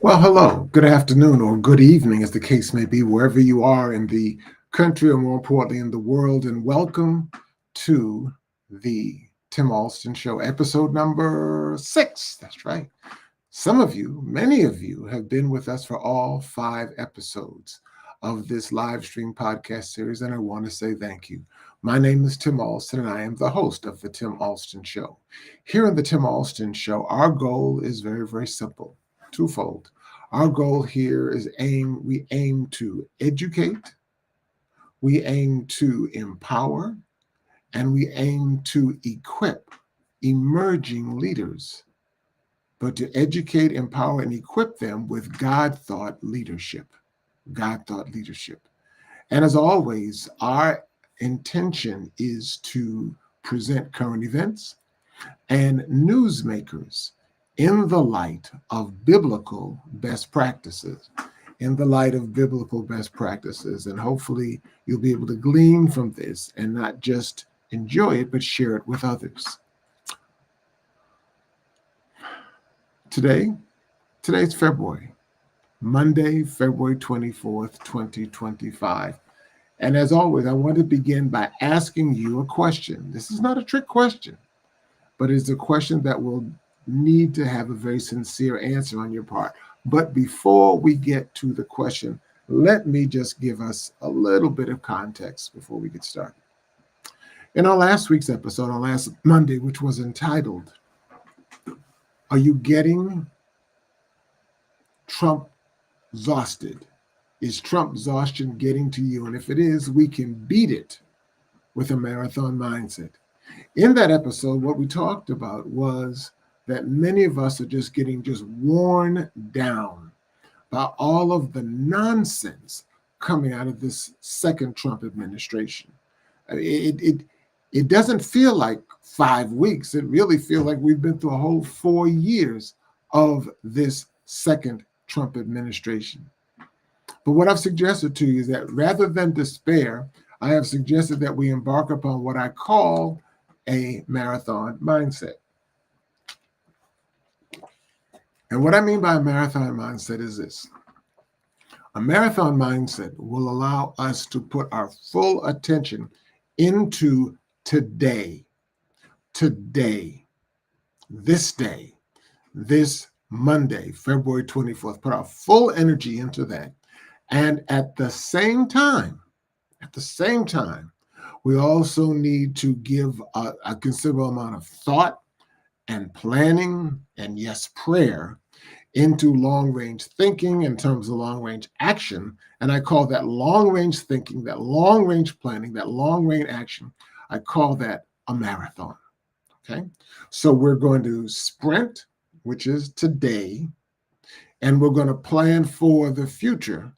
Well, hello, good afternoon, or good evening, as the case may be, wherever you are in the country, or more importantly, in the world. And welcome to the Tim Allston Show, episode number 6. That's right. Some of you, many of you, have been with us for all 5 episodes of this live stream podcast series, and I want to say thank you. My name is Tim Allston, and I am the host of the Tim Allston Show. Here on the Tim Allston Show, our goal is very, very simple, twofold. Our goal here is we aim to educate, we aim to empower, and we aim to equip emerging leaders, but to educate, empower, and equip them with God thought leadership. God thought leadership. And as always, our intention is to present current events and newsmakers in the light of biblical best practices. In the light of biblical best practices. And hopefully you'll be able to glean from this and not just enjoy it, but share it with others. Today's February, Monday, February 24th, 2025. And as always, I want to begin by asking you a question. This is not a trick question, but it's a question that will need to have a very sincere answer on your part. But before we get to the question, let me just give us a little bit of context before we get started. In our last week's episode, on last Monday, which was entitled, "Are You Getting Trump Exhausted? Is Trump exhaustion getting to you? And if it is, we can beat it with a marathon mindset." In that episode, what we talked about was that many of us are just getting worn down by all of the nonsense coming out of this second Trump administration. It doesn't feel like 5 weeks. It really feels like we've been through a whole 4 years of this second Trump administration. But what I've suggested to you is that rather than despair, I have suggested that we embark upon what I call a marathon mindset. And what I mean by a marathon mindset is this. A marathon mindset will allow us to put our full attention into today, this Monday, February 24th. Put our full energy into that. And at the same time, we also need to give a considerable amount of thought and planning, and yes, prayer, into long-range thinking in terms of long-range action. And I call that long-range thinking, that long-range planning, that long-range action, I call that a marathon, okay? So we're going to sprint, which is today, and we're going to plan for the future,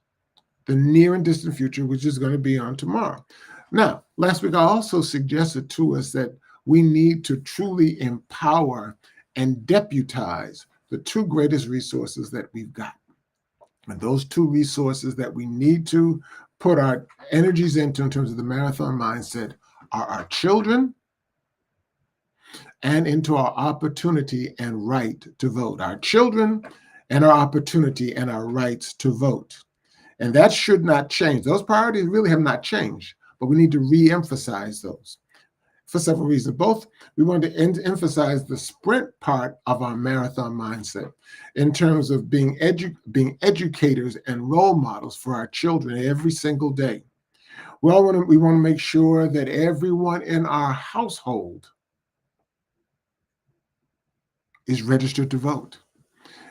the near and distant future, which is going to be on tomorrow. Now, last week I also suggested to us that we need to truly empower and deputize the two greatest resources that we've got. And those two resources that we need to put our energies into in terms of the marathon mindset are our children and into our opportunity and right to vote. Our children and our opportunity and our rights to vote. And that should not change. Those priorities really have not changed, but we need to re-emphasize those for several reasons. Both, we want to emphasize the sprint part of our marathon mindset in terms of being educators and role models for our children every single day. We want to make sure that everyone in our household is registered to vote,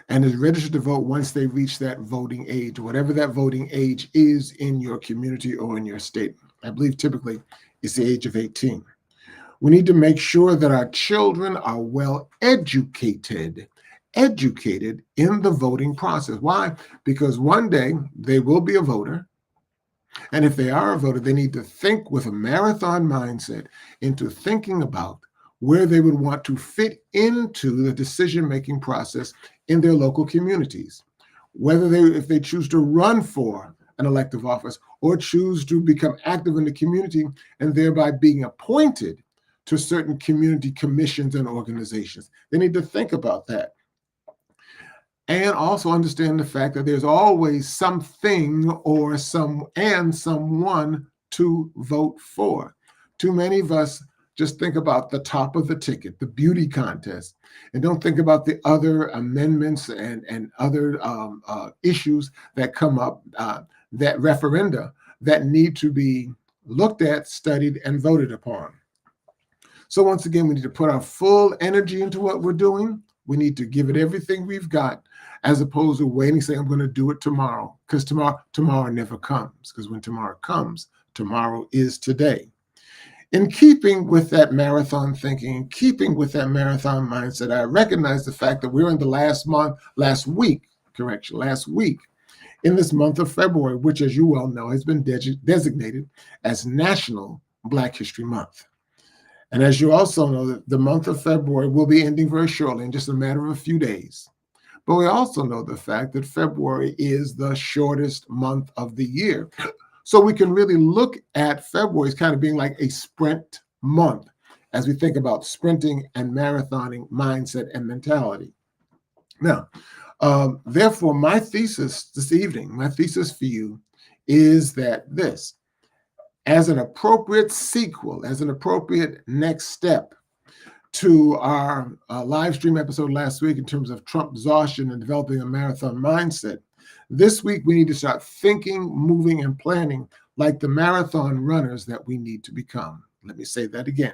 and is registered to vote once they reach that voting age, whatever that voting age is in your community or in your state. I believe typically it's the age of 18. We need to make sure that our children are well educated in the voting process. Why? Because one day they will be a voter. And if they are a voter, they need to think with a marathon mindset into thinking about where they would want to fit into the decision-making process in their local communities. Whether if they choose to run for an elective office or choose to become active in the community and thereby being appointed to certain community commissions and organizations. They need to think about that. and also understand the fact that there's always something or someone to vote for. Too many of us just think about the top of the ticket, the beauty contest, and don't think about the other amendments and other issues that come up, that referenda that need to be looked at, studied, and voted upon. So once again, we need to put our full energy into what we're doing. We need to give it everything we've got, as opposed to waiting, saying, I'm going to do it tomorrow, because tomorrow never comes. Because when tomorrow comes, tomorrow is today. In keeping with that marathon thinking, in keeping with that marathon mindset, I recognize the fact that we're in the last week in this month of February, which, as you well know, has been designated as National Black History Month. And as you also know, that the month of February will be ending very shortly, in just a matter of a few days. But we also know the fact that February is the shortest month of the year. So we can really look at February as kind of being like a sprint month as we think about sprinting and marathoning mindset and mentality. Now, therefore, my thesis this evening, my thesis for you is that this, as an appropriate sequel, as an appropriate next step to our live stream episode last week in terms of Trump exhaustion and developing a marathon mindset, this week we need to start thinking, moving, and planning like the marathon runners that we need to become. Let me say that again.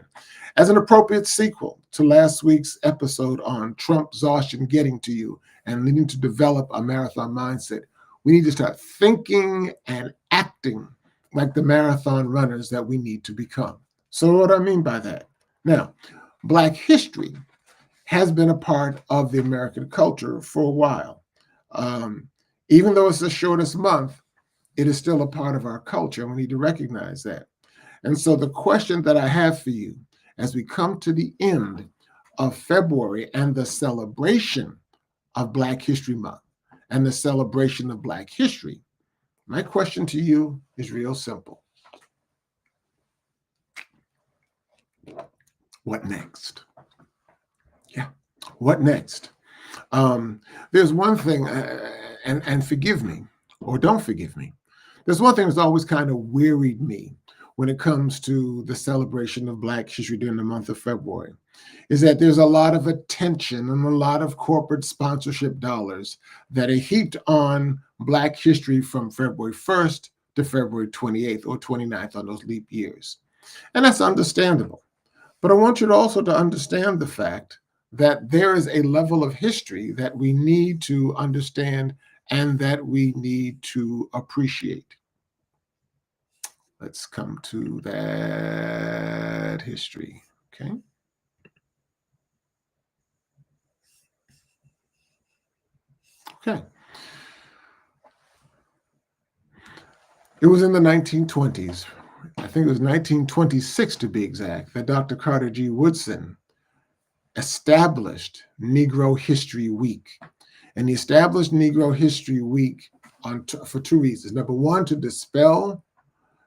As an appropriate sequel to last week's episode on Trump exhaustion getting to you and needing to develop a marathon mindset, we need to start thinking and acting like the marathon runners that we need to become. So what do I mean by that? Now, Black history has been a part of the American culture for a while. Even though it's the shortest month, it is still a part of our culture, and we need to recognize that. And so the question that I have for you as we come to the end of February and the celebration of Black History Month and the celebration of Black history, my question to you is real simple. What next? Yeah, what next? There's one thing, and forgive me, or don't forgive me. There's one thing that's always kind of wearied me when it comes to the celebration of Black history during the month of February, is that there's a lot of attention and a lot of corporate sponsorship dollars that are heaped on Black history from February 1st to February 28th or 29th on those leap years. And that's understandable. But I want you to also to understand the fact that there is a level of history that we need to understand and that we need to appreciate. Let's come to that history, okay? Okay. It was in the 1920s, I think it was 1926 to be exact, that Dr. Carter G. Woodson established Negro History Week. And he established Negro History Week for two reasons. Number one, to dispel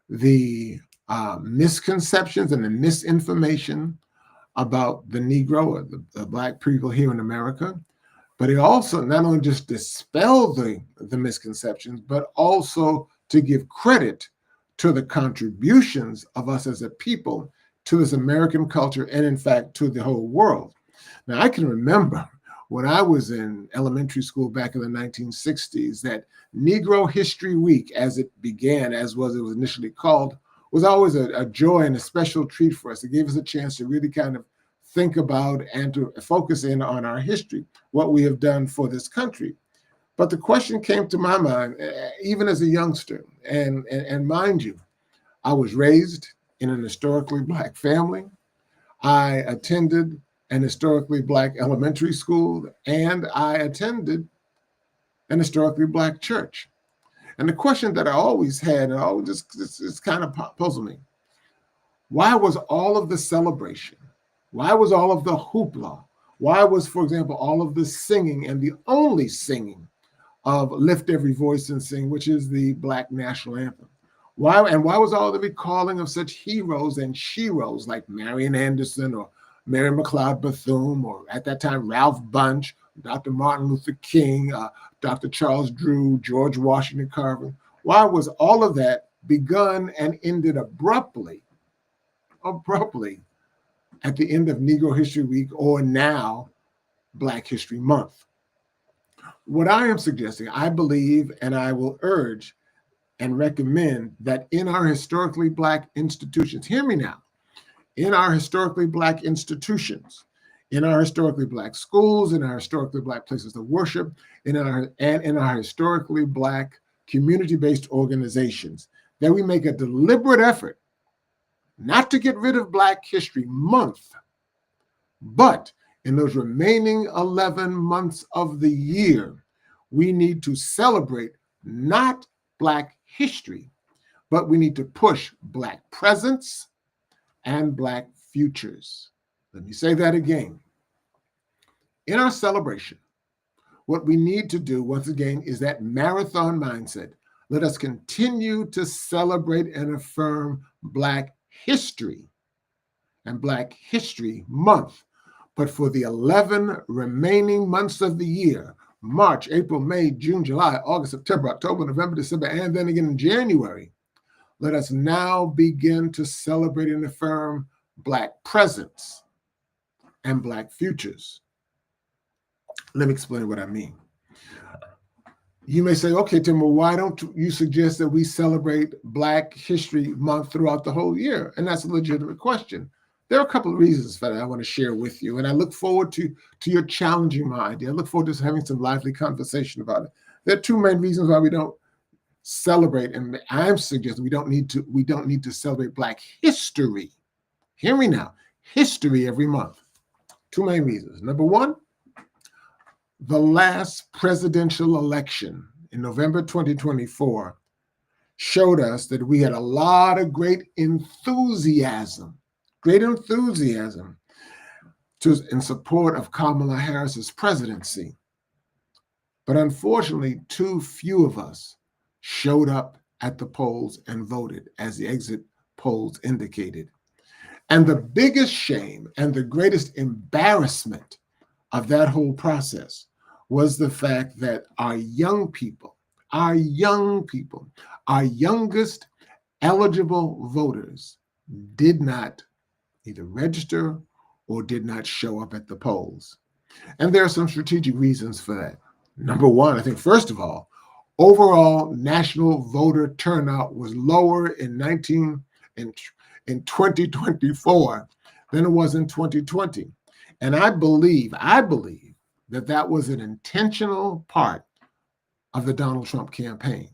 the misconceptions and the misinformation about the Negro or the Black people here in America. But it also not only just dispelled the misconceptions, but also to give credit to the contributions of us as a people to this American culture and, in fact, to the whole world. Now, I can remember when I was in elementary school back in the 1960s that Negro History Week, as it began, as it was initially called, was always a joy and a special treat for us. It gave us a chance to really kind of think about and to focus in on our history, what we have done for this country. But the question came to my mind, even as a youngster, and mind you, I was raised in an historically Black family. I attended an historically Black elementary school, and I attended an historically Black church. And the question that I always had, and always just kind of puzzled me, why was all of the celebration, why was all of the hoopla, why was, for example, all of the singing and the only singing of Lift Every Voice and Sing, which is the Black national anthem? Why was all the recalling of such heroes and sheroes like Marian Anderson or Mary McLeod Bethune, or at that time Ralph Bunche, Dr. Martin Luther King, Dr. Charles Drew, George Washington Carver? Why was all of that begun and ended abruptly at the end of Negro History Week, or now Black History Month? What I am suggesting, I believe, and I will urge and recommend that in our historically Black institutions, hear me now, in our historically Black institutions, in our historically Black schools, in our historically Black places of worship, in our historically Black community-based organizations, that we make a deliberate effort not to get rid of Black History Month, but in those remaining 11 months of the year, we need to celebrate not Black history, but we need to push Black presence and Black futures. Let me say that again. In our celebration, what we need to do, once again, is that marathon mindset. Let us continue to celebrate and affirm Black history and Black History Month. But for the 11 remaining months of the year, March, April, May, June, July, August, September, October, November, December, and then again in January, let us now begin to celebrate and affirm Black presence and Black futures. Let me explain what I mean. You may say, okay, Tim, well, why don't you suggest that we celebrate Black History Month throughout the whole year? And that's a legitimate question. There are a couple of reasons for that I want to share with you, and I look forward to your challenging my idea. I look forward to having some lively conversation about it. There are two main reasons why we don't celebrate, and I'm suggesting we don't need to celebrate Black history. Hear me now, history every month. Two main reasons. Number one, the last presidential election in November 2024 showed us that we had a lot of great enthusiasm in support of Kamala Harris's presidency. But unfortunately, too few of us showed up at the polls and voted, as the exit polls indicated. And the biggest shame and the greatest embarrassment of that whole process was the fact that our young people, our youngest eligible voters did not either register or did not show up at the polls. And there are some strategic reasons for that. Number one, I think, first of all, overall national voter turnout was lower in 2024 than it was in 2020. And I believe that was an intentional part of the Donald Trump campaign.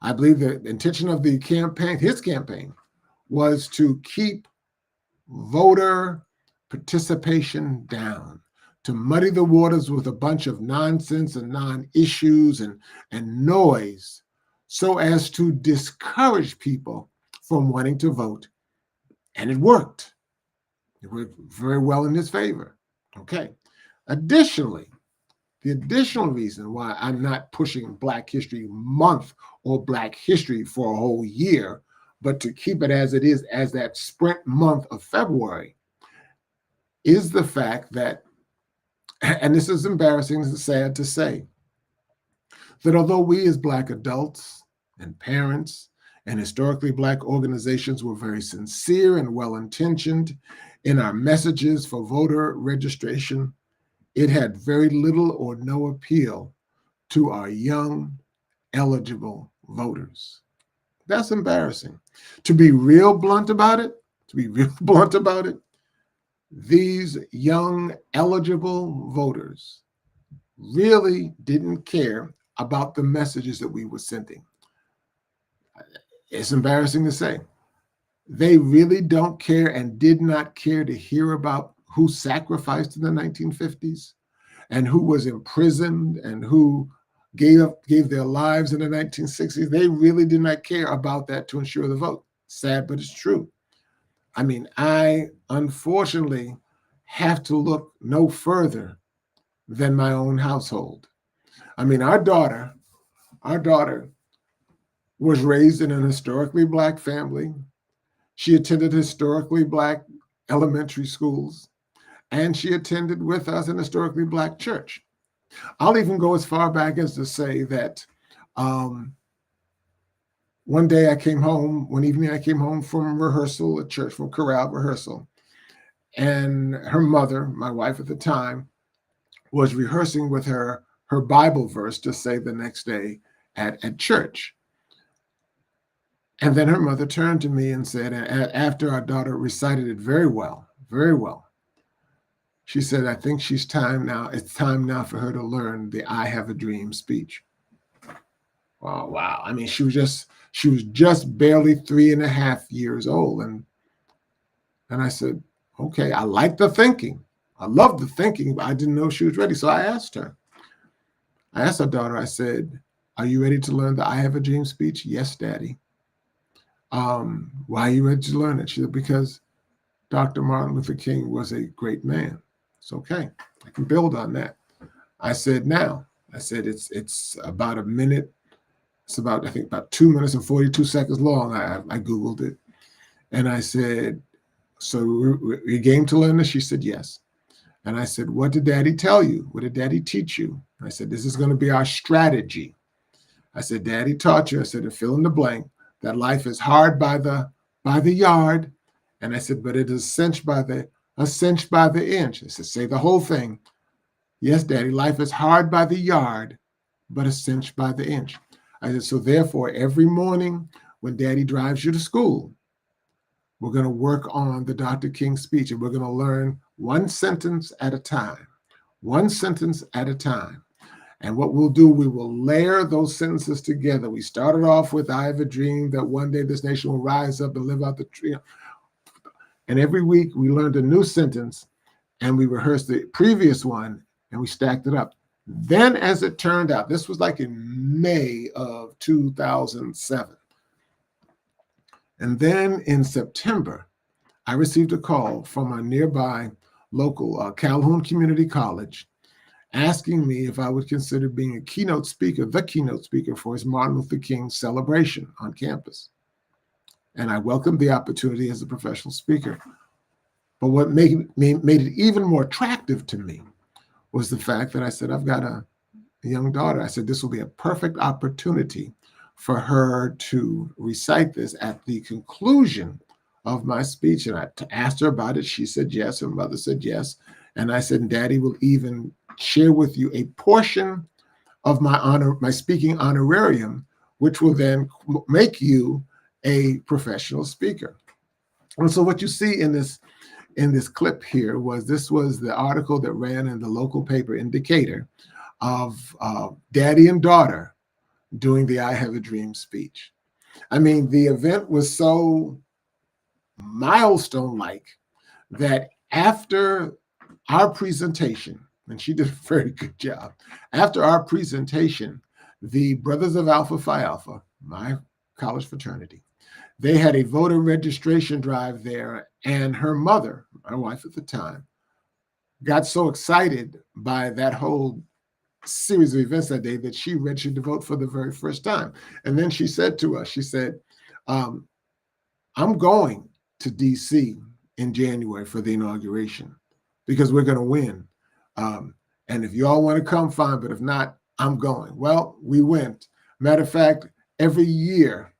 I believe the intention of the campaign, his campaign, was to keep voter participation down, to muddy the waters with a bunch of nonsense and non-issues and noise, so as to discourage people from wanting to vote. And it worked. It worked very well in his favor. Okay. Additionally, the additional reason why I'm not pushing Black History Month or Black history for a whole year, but to keep it as it is, as that sprint month of February, is the fact that, and this is embarrassing and sad to say, that although we as Black adults and parents and historically Black organizations were very sincere and well-intentioned in our messages for voter registration, it had very little or no appeal to our young, eligible voters. That's embarrassing. To be real blunt about it, these young, eligible voters really didn't care about the messages that we were sending. It's embarrassing to say. They really don't care and did not care to hear about who sacrificed in the 1950s and who was imprisoned and who gave their lives in the 1960s. They really did not care about that to ensure the vote. Sad, but it's true. I mean, I unfortunately have to look no further than my own household. I mean, our daughter was raised in an historically Black family. She attended historically Black elementary schools, and she attended with us an historically Black church. I'll even go as far back as to say that um, one day I came home, one evening I came home from rehearsal at church, from chorale rehearsal, and her mother, my wife at the time, was rehearsing with her Bible verse to say the next day at church. And then her mother turned to me and said, after our daughter recited it very well, she said, I think it's time now for her to learn the I have a dream speech. Oh, wow. I mean, she was just barely 3.5 years old. And I said, okay, I like the thinking. I love the thinking, but I didn't know she was ready. So I asked our daughter, I said, are you ready to learn the I have a dream speech? Yes, Daddy. Why are you ready to learn it? She said, because Dr. Martin Luther King was a great man. It's okay. I can build on that. I said, it's about a minute. It's about, I think, about 2 minutes and 42 seconds long. I Googled it. And I said, so we game to learn this? She said, yes. And I said, what did Daddy tell you? What did Daddy teach you? I said, this is going to be our strategy. I said, Daddy taught you, I said, to fill in the blank, that life is hard by the yard. And I said, but it is cinched by the inch. I said, say the whole thing. Yes, Daddy, life is hard by the yard, but it's cinched by the inch. I said, so therefore, every morning when Daddy drives you to school, we're going to work on the Dr. King speech, and we're going to learn one sentence at a time, one sentence at a time. And what we'll do, we will layer those sentences together. We started off with, I have a dream that one day this nation will rise up and live out the dream. And every week we learned a new sentence, and we rehearsed the previous one, and we stacked it up. Then, as it turned out, this was like in May of 2007. And then in September, I received a call from a nearby local Calhoun Community College asking me if I would consider being the keynote speaker for his Martin Luther King celebration on campus. And I welcomed the opportunity as a professional speaker. But what made it even more attractive to me was the fact that I said, I've got a young daughter. I said, this will be a perfect opportunity for her to recite this at the conclusion of my speech. And I asked her about it. She said yes. Her mother said yes. And I said, Daddy will even share with you a portion of my speaking honorarium, which will then make you a professional speaker. And so what you see in this clip here was the article that ran in the local paper Indicator of daddy and daughter doing the I Have a Dream speech. I mean, the event was so milestone-like that after our presentation, and she did a very good job, after our presentation, the Brothers of Alpha Phi Alpha, my college fraternity, they had a voter registration drive there, and her mother, my wife at the time, got so excited by that whole series of events that day that she registered to vote for the very first time. And then she said to us, she said, I'm going to DC in January for the inauguration because we're going to win. And if you all want to come, fine, but if not, I'm going. Well, we went. Matter of fact, every year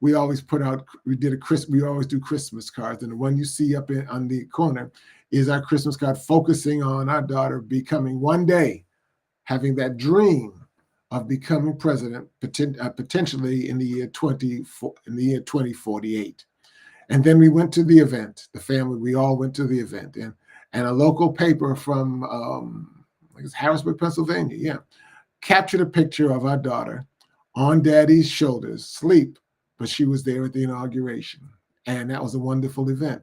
we always we always do Christmas cards. And the one you see up on the corner is our Christmas card focusing on our daughter becoming one day, having that dream of becoming president, potentially in the year 2048. And then we went to the event. The family, we all went to the event, and a local paper from Harrisburg, Pennsylvania, captured a picture of our daughter on Daddy's shoulders, asleep, but she was there at the inauguration, and that was a wonderful event.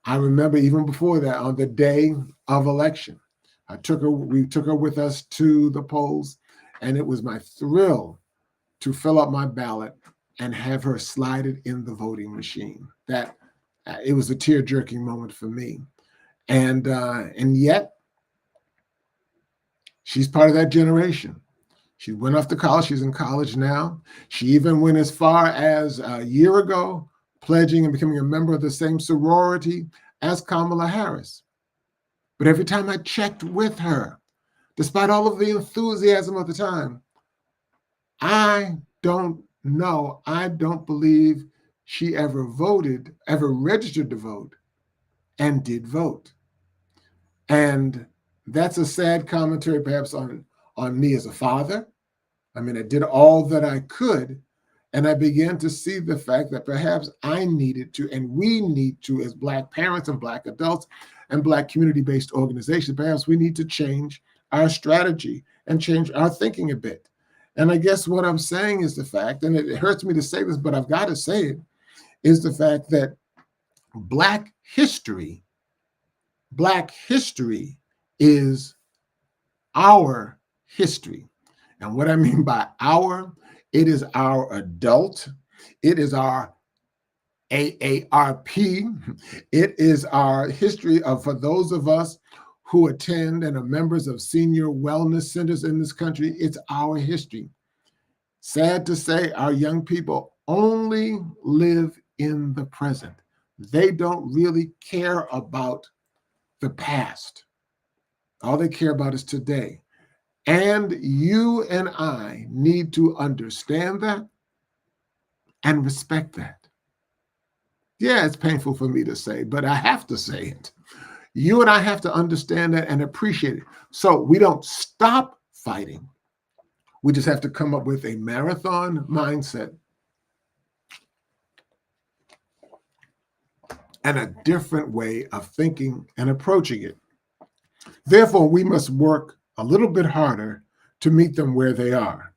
I remember even before that, on the day of election, we took her with us to the polls, and it was my thrill to fill up my ballot and have her slide it in the voting machine. That it was a tear-jerking moment for me. And yet, she's part of that generation. She went off to college. She's in college now. She even went as far as a year ago, pledging and becoming a member of the same sorority as Kamala Harris. But every time I checked with her despite all of the enthusiasm of the time. I don't know. I don't believe she ever voted, ever registered to vote, and did vote. And that's a sad commentary, perhaps, on me as a father. I mean, I did all that I could, and I began to see the fact that perhaps I needed to, and we need to, as Black parents and Black adults and Black community-based organizations, perhaps we need to change our strategy and change our thinking a bit. And I guess what I'm saying is the fact, and it hurts me to say this, but I've got to say it, is the fact that Black history is our history. And what I mean by our, it is our adult, it is our AARP, it is our history of, for those of us who attend and are members of senior wellness centers in this country, it's our history. Sad to say, our young people only live in the present. They don't really care about the past. All they care about is today. And you and I need to understand that and respect that. Yeah, it's painful for me to say, but I have to say it. You and I have to understand that and appreciate it. So we don't stop fighting. We just have to come up with a marathon mindset and a different way of thinking and approaching it. Therefore, we must work a little bit harder to meet them where they are.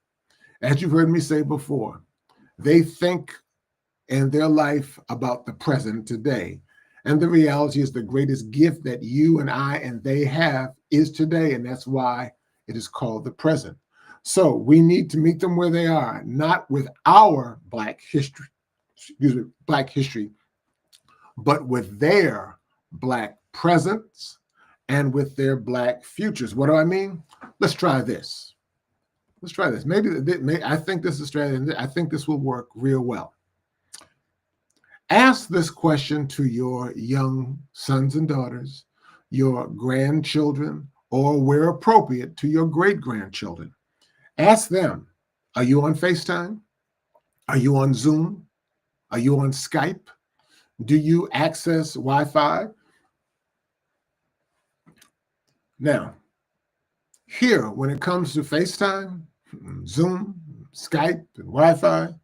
As you've heard me say before, they think in their life about the present today. And the reality is the greatest gift that you and I and they have is today. And that's why it is called the present. So we need to meet them where they are, not with our Black history, but with their Black presents and with their Black futures. What do I mean? Let's try this. Maybe I think this is a strategy. I think this will work real well. Ask this question to your young sons and daughters, your grandchildren, or where appropriate, to your great-grandchildren. Ask them, are you on FaceTime? Are you on Zoom? Are you on Skype? Do you access Wi-Fi? Now, here, when it comes to FaceTime, Zoom, Skype, and Wi-Fi,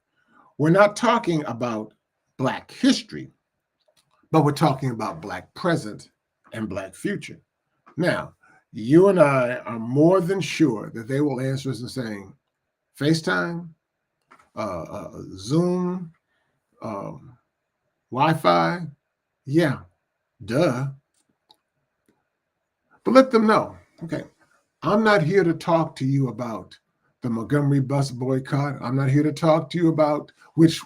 we're not talking about Black history, but we're talking about Black present and Black future. Now, you and I are more than sure that they will answer us and saying, FaceTime, Zoom, Wi-Fi, yeah, duh. But let them know, okay, I'm not here to talk to you about the Montgomery bus boycott. I'm not here to talk to you about which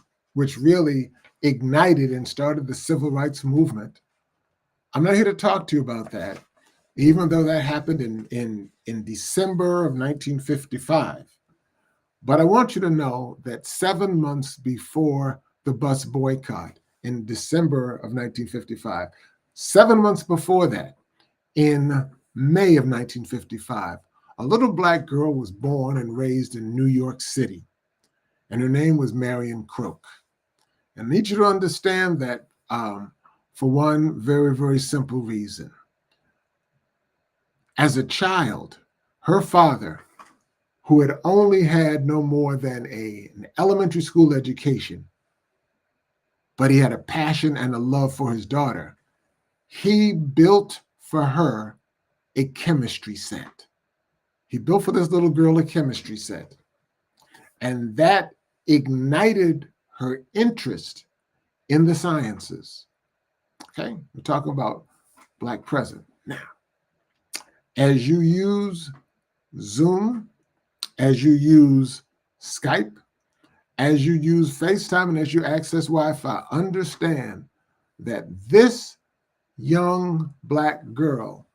really ignited and started the civil rights movement. I'm not here to talk to you about that, even though that happened in December of 1955. But I want you to know that 7 months before the bus boycott in December of 1955, 7 months before that, in May of 1955, a little Black girl was born and raised in New York City, and her name was Marion Crook. And I need you to understand that for one very, very simple reason. As a child, her father, who had only had no more than an elementary school education, but he had a passion and a love for his daughter, he built for her a chemistry set. He built for this little girl a chemistry set. And that ignited her interest in the sciences. Okay, we're talking about Black present. Now, as you use Zoom, as you use Skype, as you use FaceTime, and as you access Wi-Fi, understand that this young Black girl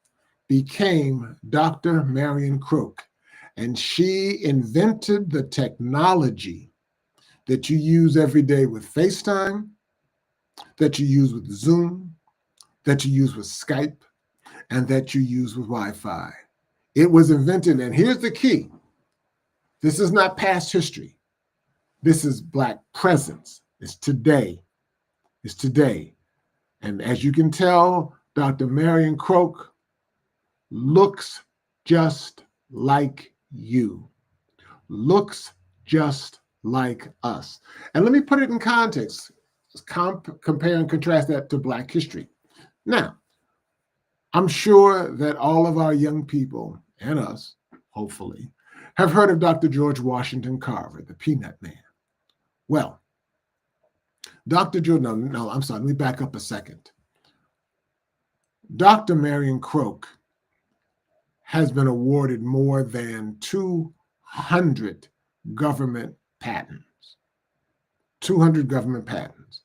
became Dr. Marion Crook, and she invented the technology that you use every day with FaceTime, that you use with Zoom, that you use with Skype, and that you use with Wi-Fi. It was invented, and here's the key. This is not past history. This is Black presence. It's today. It's today. And as you can tell, Dr. Marion Croak looks just like you. Looks just like us. And let me put it in context. Compare and contrast that to Black history. Now, I'm sure that all of our young people, and us, hopefully, have heard of Dr. George Washington Carver, the Peanut Man. Well, Dr. George, no, I'm sorry, let me back up a second. Dr. Marion Croak has been awarded more than 200 government patents. 200 government patents.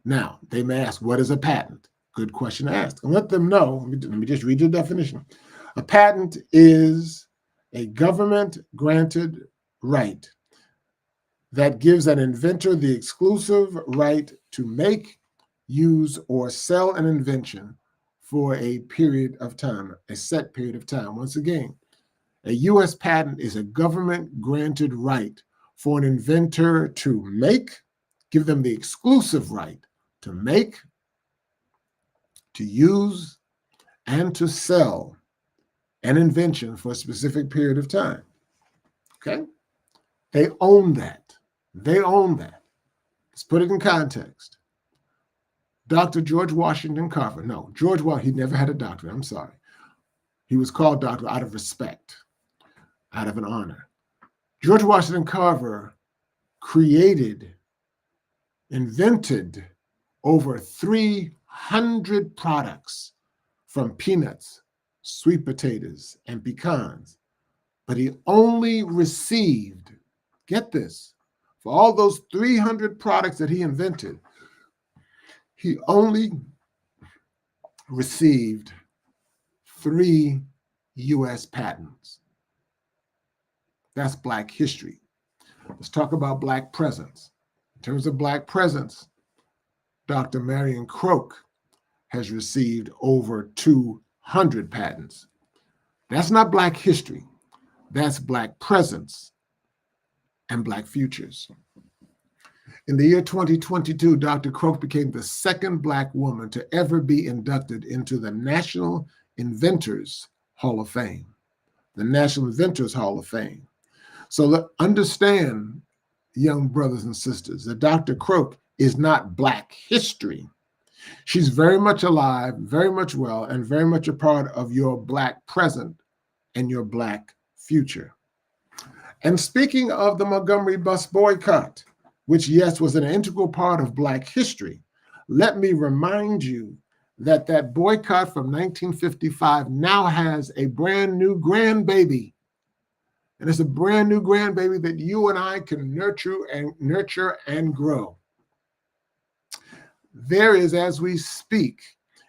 Now, they may ask, what is a patent? Good question to ask. And let them know, let me just read your definition. A patent is a government-granted right that gives an inventor the exclusive right to make, use, or sell an invention for a period of time, a set period of time. Once again, a U.S. patent is a government-granted right for an inventor to make, give them the exclusive right to make, to use, and to sell an invention for a specific period of time. Okay? They own that. They own that. Let's put it in context. Dr. George Washington Carver, no, George Washington, he never had a doctorate, I'm sorry. He was called doctor out of respect, out of an honor. George Washington Carver invented over 300 products from peanuts, sweet potatoes, and pecans. But he only received, get this, for all those 300 products that he invented, he only received 3 U.S. patents. That's Black history. Let's talk about Black presence. In terms of Black presence, Dr. Marion Croak has received over 200 patents. That's not Black history. That's Black presence and Black futures. In the year 2022, Dr. Croak became the second Black woman to ever be inducted into the National Inventors Hall of Fame. The National Inventors Hall of Fame. So understand, young brothers and sisters, that Dr. Croak is not Black history. She's very much alive, very much well, and very much a part of your Black present and your Black future. And speaking of the Montgomery bus boycott, which, yes, was an integral part of Black history, let me remind you that that boycott from 1955 now has a brand new grandbaby. And it's a brand new grandbaby that you and I can nurture and grow. There is, as we speak,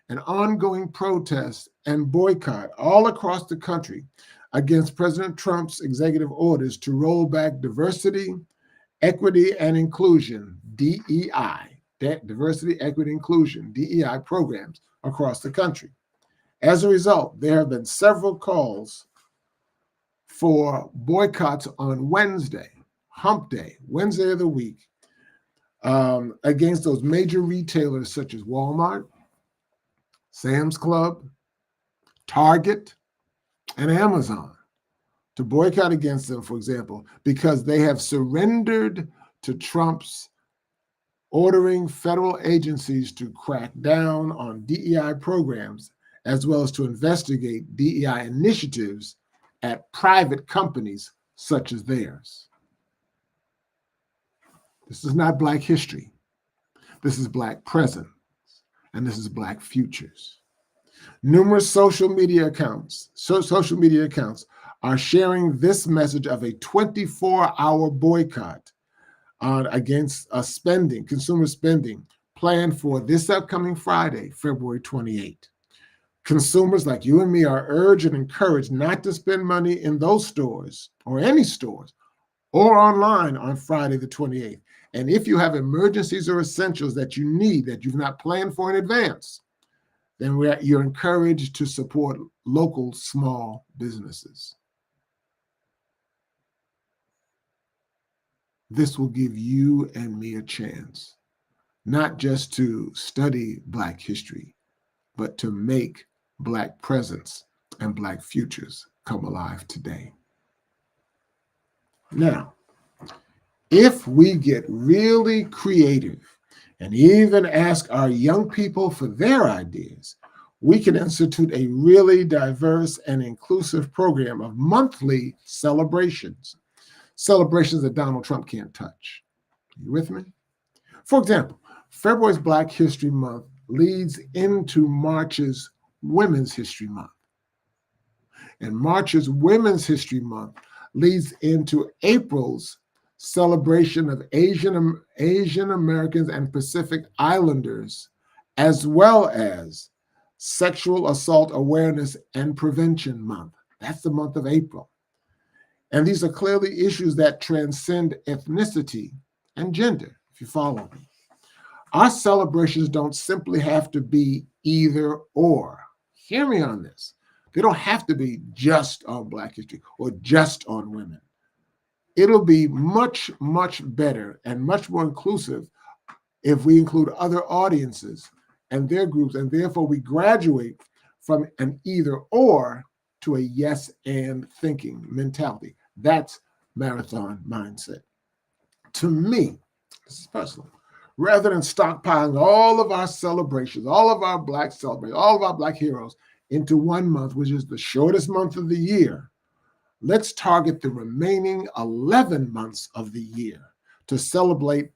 an ongoing protest and boycott all across the country against President Trump's executive orders to roll back diversity, equity, and inclusion, DEI, diversity, equity, inclusion, DEI programs across the country. As a result, there have been several calls for boycotts on Wednesday, hump day, Wednesday of the week, against those major retailers such as Walmart, Sam's Club, Target, and Amazon, to boycott against them, for example, because they have surrendered to Trump's ordering federal agencies to crack down on DEI programs, as well as to investigate DEI initiatives at private companies such as theirs. This is not Black history. This is Black present, and this is Black futures. Numerous social media accounts are sharing this message of a 24-hour boycott against consumer spending planned for this upcoming Friday, February 28. Consumers like you and me are urged and encouraged not to spend money in those stores or any stores or online on Friday the 28th. And if you have emergencies or essentials that you need that you've not planned for in advance, then you're encouraged to support local small businesses. This will give you and me a chance, not just to study Black history, but to make Black presence and Black futures come alive today. Now, if we get really creative and even ask our young people for their ideas, we can institute a really diverse and inclusive program of monthly celebrations that Donald Trump can't touch. Are you with me? For example, February's Black History Month leads into March's Women's History Month. And March's Women's History Month leads into April's celebration of Asian Americans and Pacific Islanders, as well as Sexual Assault Awareness and Prevention Month. That's the month of April. And these are clearly issues that transcend ethnicity and gender, if you follow me. Our celebrations don't simply have to be either or. Hear me on this. They don't have to be just on Black history or just on women. It'll be much, much better and much more inclusive if we include other audiences and their groups, and therefore we graduate from an either or to a yes and thinking mentality. That's marathon mindset. To me, this is personal, rather than stockpiling all of our celebrations, all of our Black celebrations, all of our Black heroes into one month, which is the shortest month of the year, let's target the remaining 11 months of the year to celebrate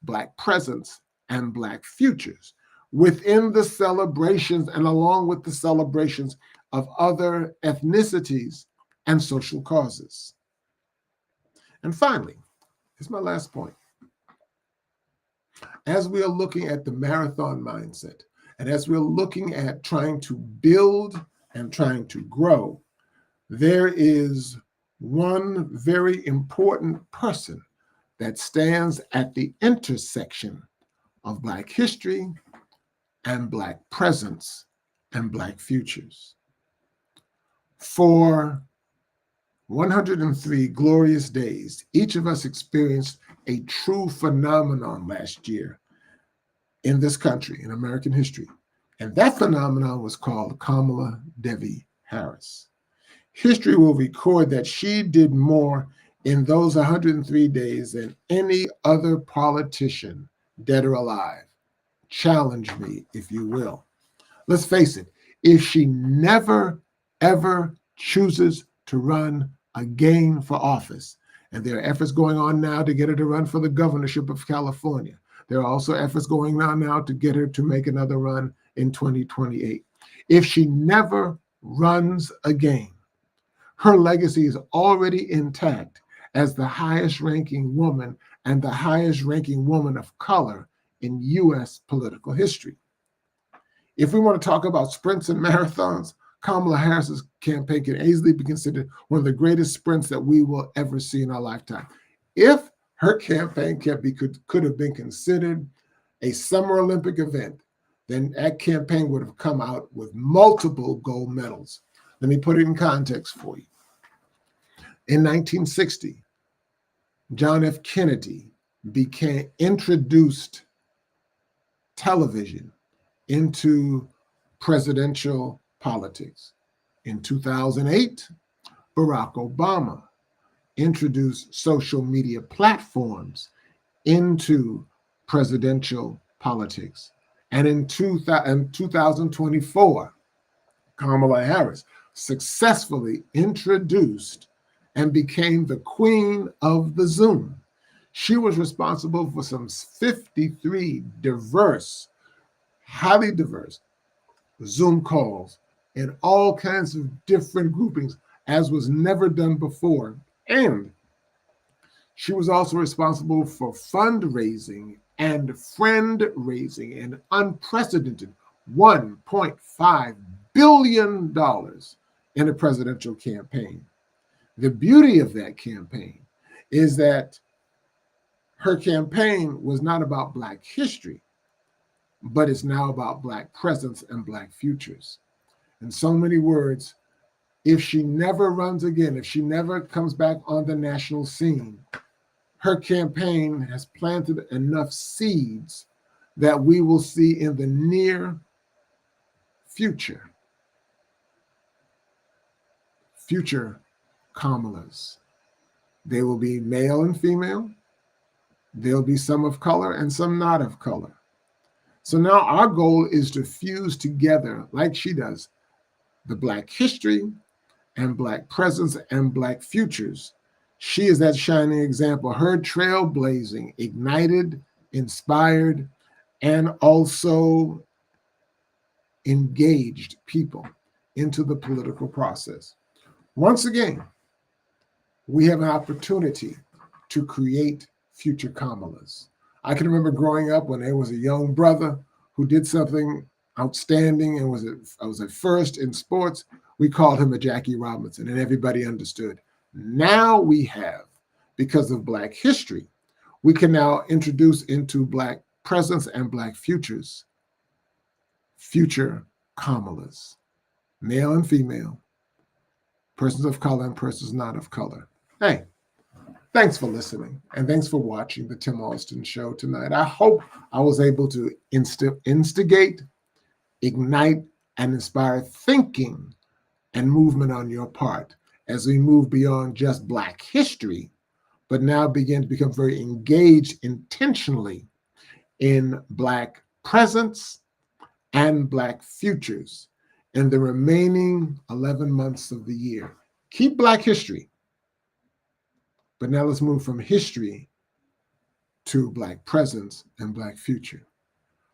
Black presence and Black futures within the celebrations and along with the celebrations of other ethnicities and social causes. And finally, here's my last point. As we are looking at the marathon mindset, and as we're looking at trying to build and trying to grow, there is one very important person that stands at the intersection of Black history and Black presence and Black futures. For 103 glorious days, each of us experienced a true phenomenon last year in this country, in American history. And that phenomenon was called Kamala Devi Harris. History will record that she did more in those 103 days than any other politician, dead or alive. Challenge me, if you will. Let's face it, if she never, ever chooses to run again for office, and there are efforts going on now to get her to run for the governorship of California. There are also efforts going on now to get her to make another run in 2028. If she never runs again, her legacy is already intact as the highest ranking woman and the highest ranking woman of color in U.S. political history. If we want to talk about sprints and marathons, Kamala Harris's campaign can easily be considered one of the greatest sprints that we will ever see in our lifetime. If her campaign could have been considered a Summer Olympic event, then that campaign would have come out with multiple gold medals. Let me put it in context for you. In 1960, John F. Kennedy introduced television into presidential politics. In 2008, Barack Obama introduced social media platforms into presidential politics. And in 2024, Kamala Harris successfully introduced and became the queen of the Zoom. She was responsible for some 53 highly diverse Zoom calls in all kinds of different groupings, as was never done before. And she was also responsible for fundraising and friend raising an unprecedented $1.5 billion in a presidential campaign. The beauty of that campaign is that her campaign was not about Black history, but it's now about Black presence and Black futures. In so many words, if she never runs again, if she never comes back on the national scene, her campaign has planted enough seeds that we will see in the near future Kamalas. They will be male and female. There'll be some of color and some not of color. So now our goal is to fuse together, like she does, the Black history and Black presence and Black futures. She is that shining example. Her trailblazing ignited, inspired, and also engaged people into the political process. Once again, we have an opportunity to create future Kamalas. I can remember growing up when there was a young brother who did something outstanding and was at first in sports. We called him a Jackie Robinson, and everybody understood. Now we have, because of Black history, we can now introduce into Black presence and Black futures, future Kamalas, male and female, persons of color and persons not of color. Hey, thanks for listening, and thanks for watching the Tim Allston Show tonight. I hope I was able to instigate, ignite, and inspire thinking and movement on your part as we move beyond just Black history, but now begin to become very engaged intentionally in Black presence and Black futures in the remaining 11 months of the year. Keep Black history, but now let's move from history to Black presence and Black future.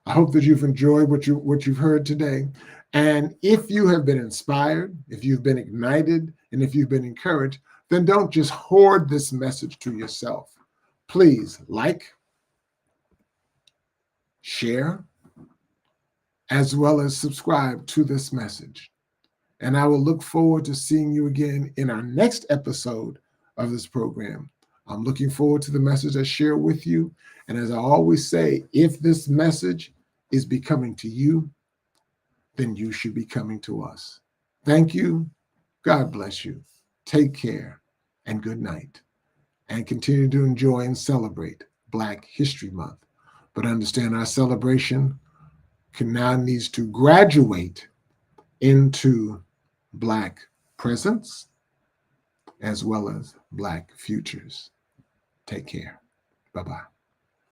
I hope that you've enjoyed what you've heard today. And if you have been inspired, if you've been ignited, and if you've been encouraged, then don't just hoard this message to yourself. Please like, share, as well as subscribe to this message. And I will look forward to seeing you again in our next episode of this program. I'm looking forward to the message I share with you. And as I always say, if this message is becoming to you, then you should be coming to us. Thank you. God bless you. Take care and good night. And continue to enjoy and celebrate Black History Month. But understand our celebration now needs to graduate into Black presence as well as Black futures. Take care. Bye-bye.